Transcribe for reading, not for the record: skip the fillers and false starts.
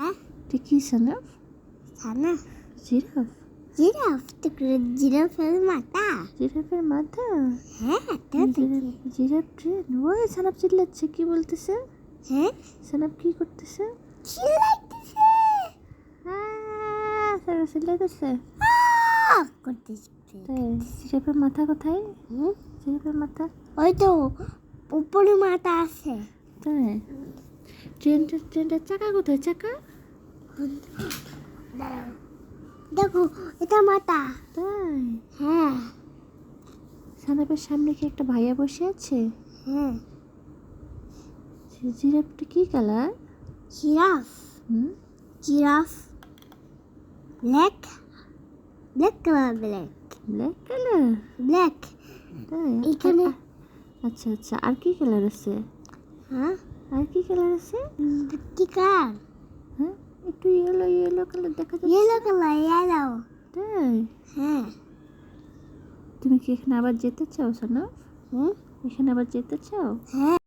এটা কি Sanaf? Sanaf? Giraffe? Giraffe তো জিরাফের মাথা। জিরাফের মাথা? হ্যাঁ, জিরাফ ট্রেন। ওই সানাফ চিল্লাচ্ছে, কি বলতেছে? হ্যাঁ, সানাফ কি করতেছে? চিল্লাইতেছে। সানাফ চিল্লাইতেছে করতেছে। তাই? জিরাফের মাথা কোথায়? জিরাফের মাথা ওই তো উপরে মাথা আছে। তাই? ট্রেনটার চাকা কোথায়? চাকা দেখো, এটা মাথা। তাই? হ্যাঁ, সানাফের সামনে কি একটা ভাইয়া বসে আছে? হ্যাঁ। জিরাফটা কি colour? Giraffe? Giraffe black. Black colour. Black colour? Black. তাই? এখানে আচ্ছা আচ্ছা, আর কি কালার আছে? হ্যাঁ, আর কি কালার আছে? কি কালার? হ্যাঁ, একটু ইয়েলো কালার দেখা যাচ্ছে। Yellow colour, yellow. তাই? হ্যাঁ। তুমি কি এখানে আবার যেতে চাও সানাফ? হুম, এখানে আবার যেতে চাও? হ্যাঁ।